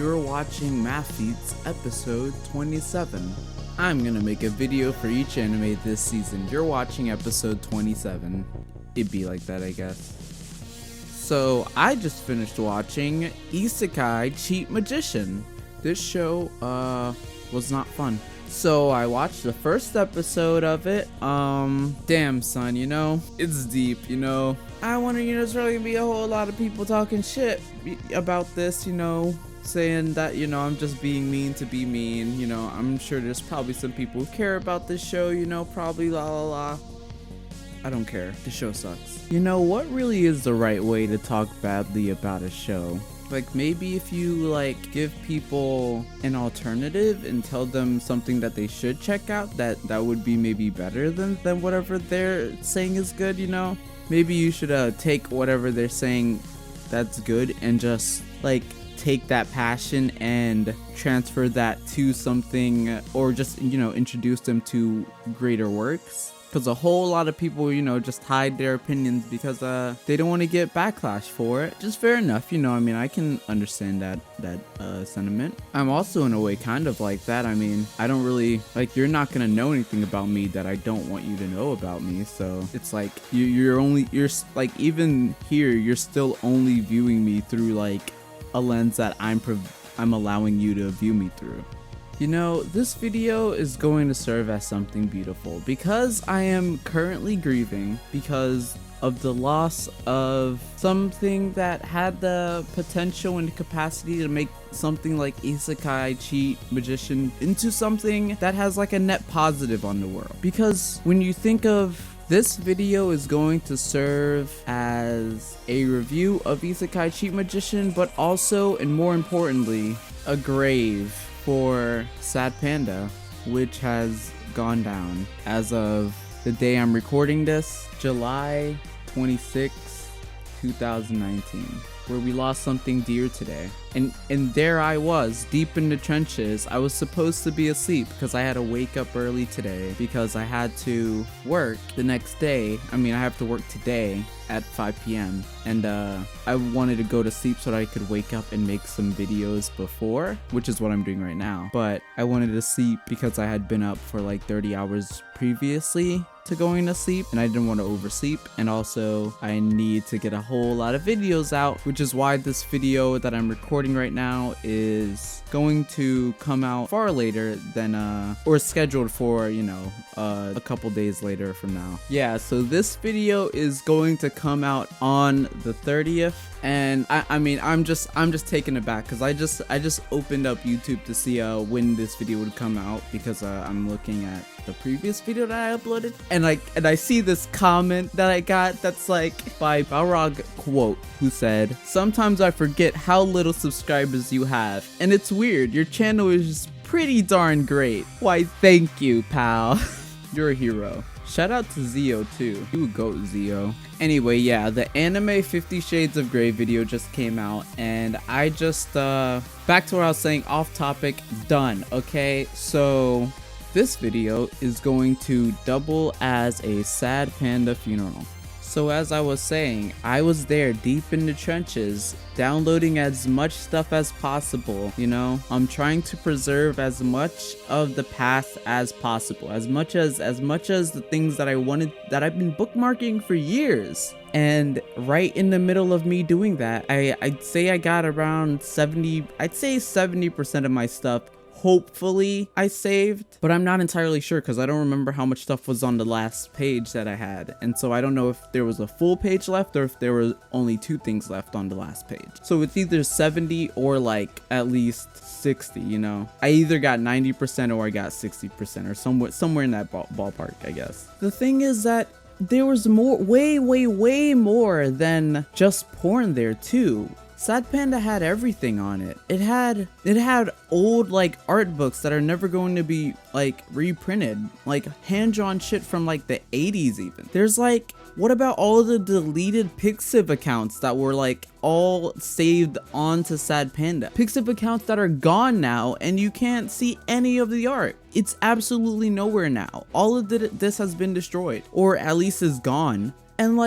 you're watching MAVFEATS episode 27. I'm gonna make a video for each anime this season. You're watching episode 27. It'd be like that, I guess. So, I just finished watching Isekai Cheat Magician. This show, was not fun. So, I watched the first episode of it. Damn, son, it's deep, I wonder, there's really gonna be a whole lot of people talking shit about this, saying that, I'm just being mean to be mean, I'm sure there's probably some people who care about this show, probably la la la. I don't care. The show sucks. What really is the right way to talk badly about a show? Like, maybe if you, give people an alternative and tell them something that they should check out, that would be maybe better than whatever they're saying is good, Maybe you should take whatever they're saying that's good and just, take that passion and transfer that to something, or just, introduce them to greater works. Because a whole lot of people, just hide their opinions because they don't want to get backlash for it. Just fair enough, I can understand that sentiment. I'm also in a way kind of like that. I don't really, you're not going to know anything about me that I don't want you to know about me. So it's like, you're even here, you're still only viewing me through a lens that I'm allowing you to view me through. This video is going to serve as something beautiful because I am currently grieving because of the loss of something that had the potential and capacity to make something like Isekai Cheat Magician into something that has a net positive on the world. Because when you think of this video is going to serve as a review of Isekai Cheat Magician, but also, and more importantly, a grave for SadPanda, which has gone down as of the day I'm recording this, July 26, 2019, where we lost something dear today. And there I was, deep in the trenches. I was supposed to be asleep because I had to wake up early today because I had to work the next day. I have to work today at 5 p.m. and I wanted to go to sleep so that I could wake up and make some videos before, which is what I'm doing right now. But I wanted to sleep because I had been up for 30 hours previously to going to sleep, and I didn't want to oversleep, and also I need to get a whole lot of videos out, which is why this video that I'm recording right now is going to come out far later than or scheduled for a couple days later from now. Yeah, so this video is going to come out on the 30th, and I'm just taken aback because I just opened up YouTube to see when this video would come out, because I'm looking at the previous video that I uploaded, and I see this comment that I got that's by Balrog Quote, who said, "Sometimes I forget how little subscribers you have, and it's weird, your channel is just pretty darn great. Why, thank you, pal." You're a hero. Shout out to Zio too. You would go Zio. Anyway, yeah, the anime 50 Shades of Grey video just came out, and I just back to what I was saying, off topic, done. Okay, so this video is going to double as a SadPanda funeral. So as I was saying, I was there deep in the trenches, downloading as much stuff as possible, I'm trying to preserve as much of the past as possible, as much as the things that I wanted, that I've been bookmarking for years. And right in the middle of me doing that, I'd say I got around 70% of my stuff hopefully I saved, but I'm not entirely sure because I don't remember how much stuff was on the last page that I had, and so I don't know if there was a full page left or if there were only 2 things left on the last page. So it's either 70 or at least 60, I either got 90% or I got 60%, or somewhere in that ballpark, I guess. The thing is that there was way more than just porn there too. SadPanda had everything on it. It had old art books that are never going to be reprinted, hand-drawn shit from the 80s even. There's what about all the deleted Pixiv accounts that were all saved onto SadPanda? Pixiv accounts that are gone now, and you can't see any of the art. It's absolutely nowhere now. All of this has been destroyed, or at least is gone. And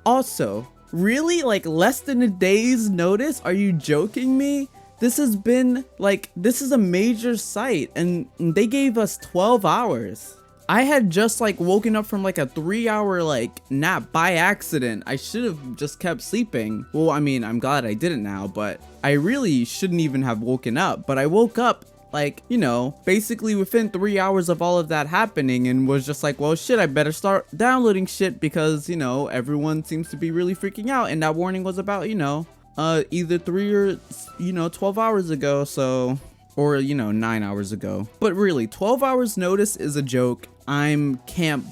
also, really? Less than a day's notice? Are you joking me? this has been like, this is a major site, and they gave us 12 hours. I had just like woken up from like a 3-hour like nap by accident. I should have just kept sleeping. Well, I mean, I'm glad I didn't now, but I really shouldn't even have woken up. But I woke up like, you know, basically within 3 hours of all of that happening, and was just like, well, shit, I better start downloading shit because, you know, everyone seems to be really freaking out. And that warning was about, you know, either 3 or, you know, 12 hours ago. So, or, you know, 9 hours ago. But really, 12 hours notice is a joke. I can't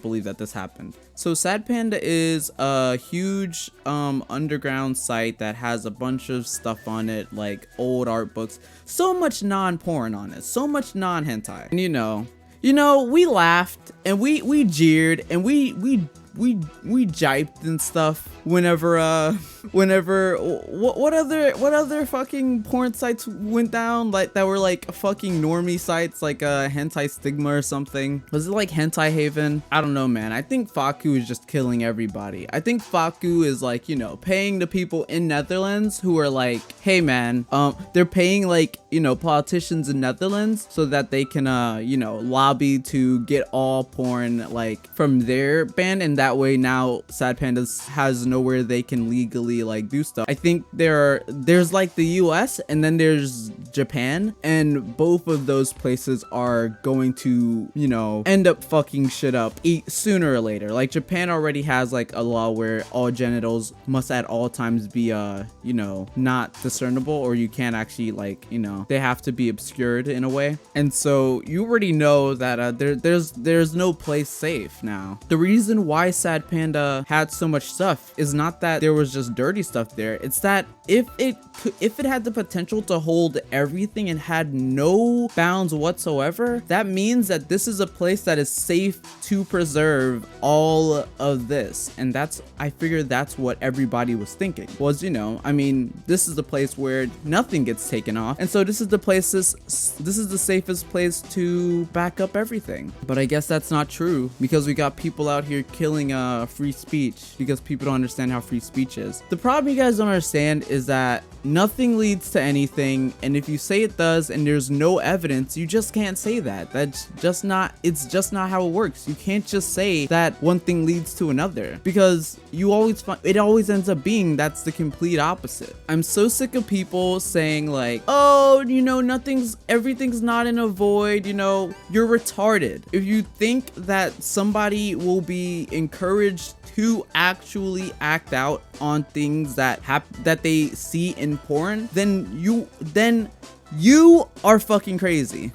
believe that this happened. So SadPanda is a huge underground site that has a bunch of stuff on it, like old art books, so much non-porn on it, so much non-hentai. And you know, we laughed and we jeered and we jiped and stuff whenever what other fucking porn sites went down, like that were like fucking normie sites, like Hentai Stigma or something. Was it like Hentai Haven? I don't know, man. I think Faku is just killing everybody. I think Faku is like, you know, paying the people in Netherlands who are like, hey man, they're paying like, you know, politicians in Netherlands so that they can you know, lobby to get all porn like from their band, and that way now SadPanda has nowhere they can legally like do stuff. I think there's like the US and then there's Japan, and both of those places are going to, you know, end up fucking shit up sooner or later. Like Japan already has like a law where all genitals must at all times be you know, not discernible, or you can't actually like, you know, they have to be obscured in a way. And so you already know that there's no place safe now. The reason why SadPanda had so much stuff is not that there was just dirty stuff there. It's that if it had the potential to hold everything and had no bounds whatsoever, that means that this is a place that is safe to preserve all of this. And I figured that's what everybody was thinking, was, you know, I mean, this is the place where nothing gets taken off, and so this is the safest place to back up everything. But I guess that's not true, because we got people out here killing free speech because people don't understand how free speech is. The problem you guys don't understand is that nothing leads to anything, and if you say it does and there's no evidence, you just can't say that. It's just not how it works. You can't just say that one thing leads to another, because it always ends up being that's the complete opposite. I'm so sick of people saying like, oh, you know, everything's not in a void, you know, you're retarded. If you think that somebody will be encouraged to actually act out on things that they see in porn, then you are fucking crazy.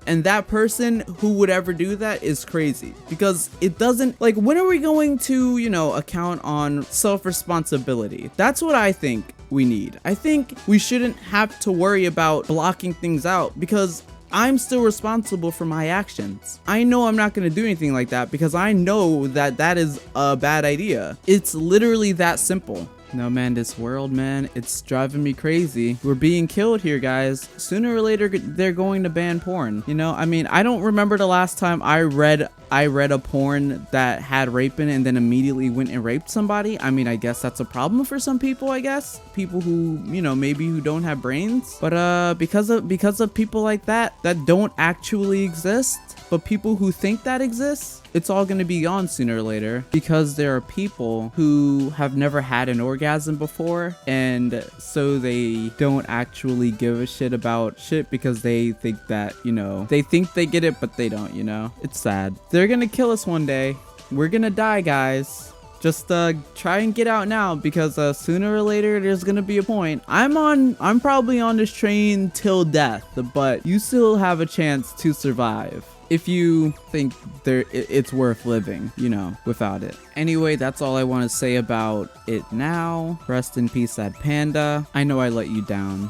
And that person who would ever do that is crazy, because it doesn't, like, when are we going to, you know, account on self-responsibility? That's what I think we need. I think we shouldn't have to worry about blocking things out, because I'm still responsible for my actions. I know I'm not going to do anything like that because I know that that is a bad idea. It's literally that simple. No, man, this world, man, it's driving me crazy. We're being killed here, guys. Sooner or later, they're going to ban porn. You know, I mean, I don't remember the last time I read a porn that had rape in it and then immediately went and raped somebody. I mean, I guess that's a problem for some people, I guess. People who, you know, maybe who don't have brains. But because of people like that don't actually exist, but people who think that exists, it's all going to be gone sooner or later, because there are people who have never had an orgasm before, and so they don't actually give a shit about shit because they think that, you know, they think they get it, but they don't, you know. It's sad. They're going to kill us one day. We're going to die, guys. Just try and get out now, because sooner or later there's gonna be a point. I'm probably on this train till death, but you still have a chance to survive if you think it's worth living, you know, without it. Anyway, that's all I want to say about it now. Rest in peace, SadPanda. I know I let you down,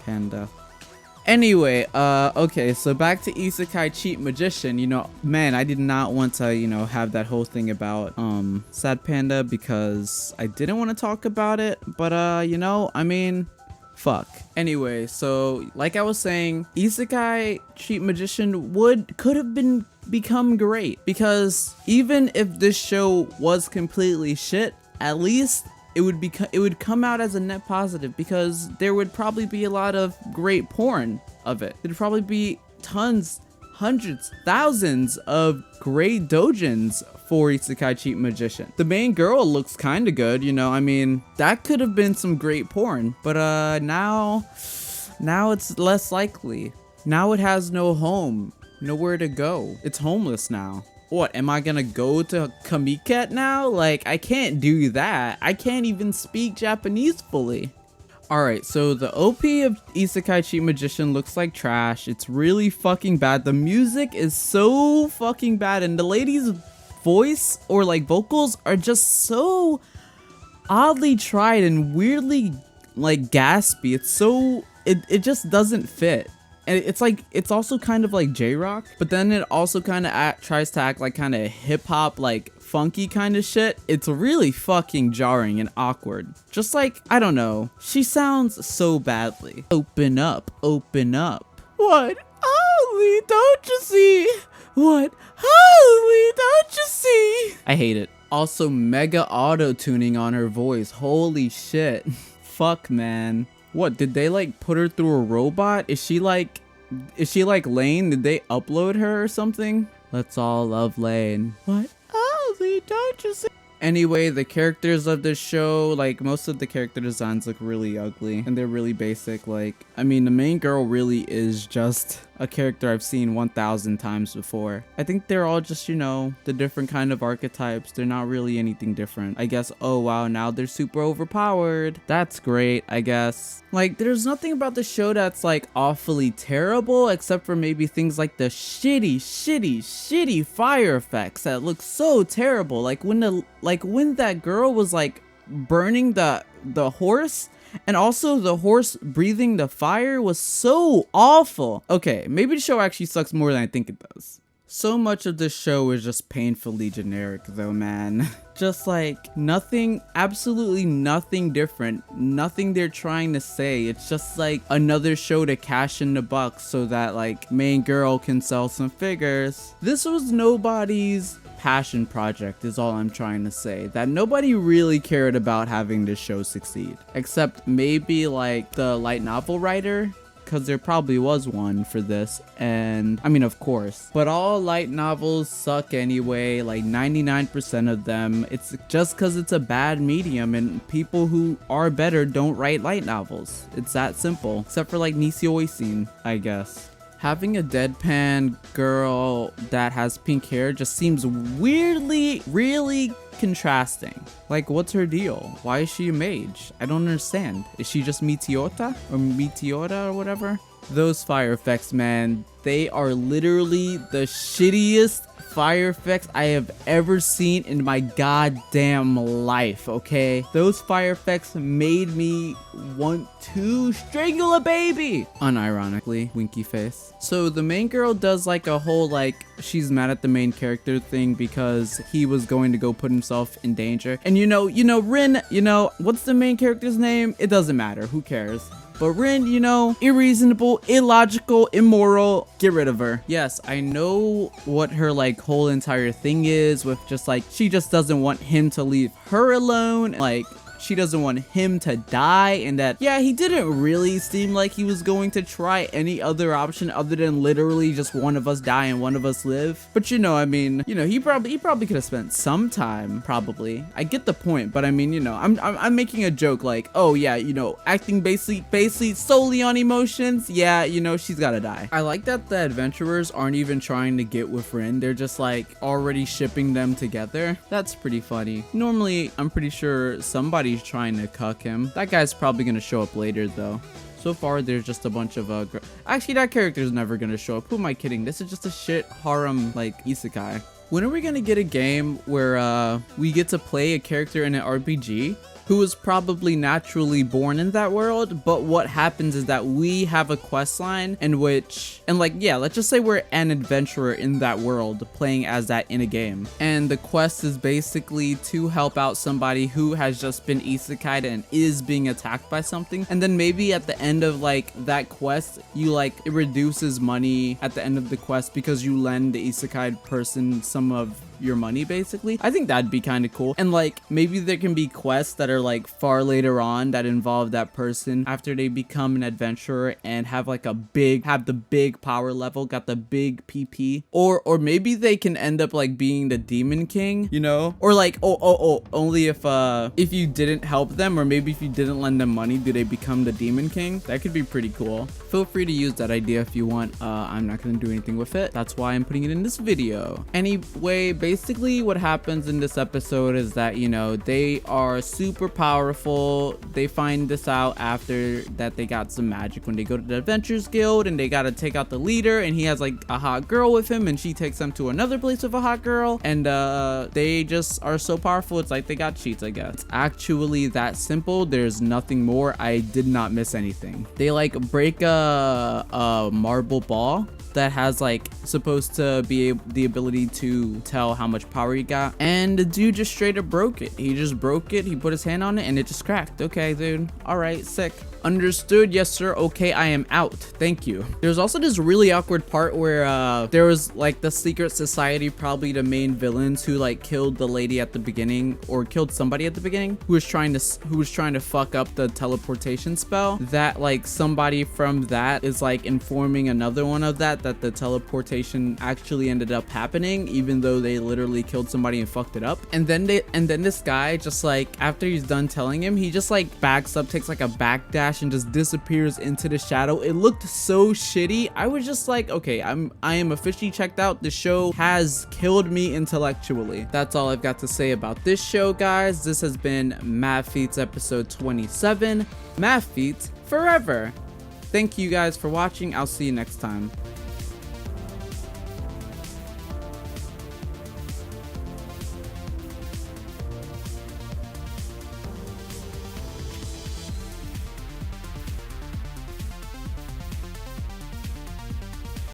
Panda. Anyway, okay, so back to Isekai Cheat Magician. You know, man, I did not want to, you know, have that whole thing about SadPanda, because I didn't want to talk about it, but you know, I mean, fuck. Anyway, so like I was saying, Isekai Cheat Magician could have become great, because even if this show was completely shit, at least it would come out as a net positive, because there would probably be a lot of great porn of it. There'd probably be tons, hundreds, thousands of great dojins for Isekai Cheat Magician. The main girl looks kind of good, you know. I mean, that could have been some great porn, but now it's less likely. Now it has no home, nowhere to go. It's homeless now. What, am I gonna go to Kamiket now? Like, I can't do that. I can't even speak Japanese fully. Alright, so the OP of Isekai Cheat Magician looks like trash. It's really fucking bad. The music is so fucking bad, and the lady's voice or like vocals are just so oddly tried and weirdly like gaspy. It's so, it just doesn't fit. And it's like, it's also kind of like J-rock, but then it also kind of tries to act like kind of hip-hop, like funky kind of shit. It's really fucking jarring and awkward. Just like, I don't know, she sounds so badly. Open up, open up. What? Holy, don't you see? What? Holy, don't you see? I hate it. Also, mega auto-tuning on her voice. Holy shit. Fuck, man. What, did they like put her through a robot? Is she like Lane? Did they upload her or something? Let's all love Lane. What? Holy, don't you see? Anyway, the characters of this show, like most of the character designs look really ugly and they're really basic. Like, I mean, the main girl really is just a character I've seen 1,000 times before. I think they're all just, you know, the different kind of archetypes. They're not really anything different. I guess, oh wow, now they're super overpowered. That's great, I guess. Like, there's nothing about the show that's like awfully terrible, except for maybe things like the shitty fire effects that look so terrible. Like when that girl was like burning the horse, and also the horse breathing the fire was so awful. Okay, maybe the show actually sucks more than I think it does. So much of this show is just painfully generic though, man. Just like nothing, absolutely nothing different. Nothing they're trying to say. It's just like another show to cash in the bucks so that like main girl can sell some figures. This was nobody's passion project is all I'm trying to say. That nobody really cared about having this show succeed. Except maybe like the light novel writer, because there probably was one for this, and I mean, of course, but all light novels suck anyway, like 99% of them. It's just because it's a bad medium and people who are better don't write light novels. It's that simple, except for like Nisio Oisin, I guess. Having a deadpan girl that has pink hair just seems weirdly, really contrasting. Like, what's her deal? Why is she a mage? I don't understand. Is she just Meteora or whatever? Those fire effects, man, they are literally the shittiest fire effects I have ever seen in my goddamn life, okay? Those fire effects made me want to strangle a baby. Unironically, winky face. So the main girl does like a whole like she's mad at the main character thing because he was going to go put himself in danger. And you know, Rin, what's the main character's name? It doesn't matter, who cares? But Rin, irreasonable, illogical, immoral, get rid of her. Yes, I know what her like whole entire thing is with just like, she just doesn't want him to leave her alone. Like, she doesn't want him to die, and that, yeah, he didn't really seem like he was going to try any other option other than literally just one of us die and one of us live. But I mean, he probably could have spent some time, probably. I get the point, but I mean, I'm making a joke like, oh yeah, acting basically solely on emotions. Yeah, she's gotta die. I like that the adventurers aren't even trying to get with Rin. They're just like already shipping them together. That's pretty funny. Normally, I'm pretty sure somebody's trying to cuck him. That guy's probably gonna show up later though. So far there's just a bunch of actually that character's never gonna show up. Who am I kidding? This is just a shit harem like isekai. When are we gonna get a game where we get to play a character in an RPG who was probably naturally born in that world, but what happens is that we have a quest line in which, and like, yeah, let's just say we're an adventurer in that world playing as that in a game, and the quest is basically to help out somebody who has just been isekai'd and is being attacked by something, and then maybe at the end of like that quest, it reduces money at the end of the quest because you lend the isekai'd person some of your money, basically. I think that'd be kind of cool. And like maybe there can be quests that are like far later on that involve that person after they become an adventurer and have like the big power level, got the big PP, or maybe they can end up like being the demon king, you know, or like only if you didn't help them, or maybe if you didn't lend them money, do they become the demon king? That could be pretty cool. Feel free to use that idea if you want. I'm not gonna do anything with it. That's why I'm putting it in this video. Anyway, basically what happens in this episode is that, you know, they are super powerful. They find this out after that they got some magic when they go to the Adventures Guild, and they gotta take out the leader, and he has like a hot girl with him, and she takes them to another place with a hot girl, and they just are so powerful. It's like they got cheats, I guess. It's actually that simple. There's nothing more. I did not miss anything. They like break a marble ball that has like supposed to be the ability to tell how much power you got, and the dude just straight up broke it. He just broke it. He put his hand on it and it just cracked. Okay, dude, all right, sick. Understood, yes sir. Okay, I am out, thank you. There's also this really awkward part where there was like the secret society, probably the main villains, who like killed the lady at the beginning, or killed somebody at the beginning who was trying to fuck up the teleportation spell. That like somebody from that is like informing another one of that the teleportation actually ended up happening, even though they literally killed somebody and fucked it up. And then this guy just like, after he's done telling him, he just like backs up, takes like a backdash, and just disappears into the shadow. It looked so shitty. I was just like, okay, I am officially checked out. The show has killed me intellectually. That's all I've got to say about this show, guys. This has been MAVFEATS episode 27. MAVFEATS forever. Thank you guys for watching. I'll see you next time.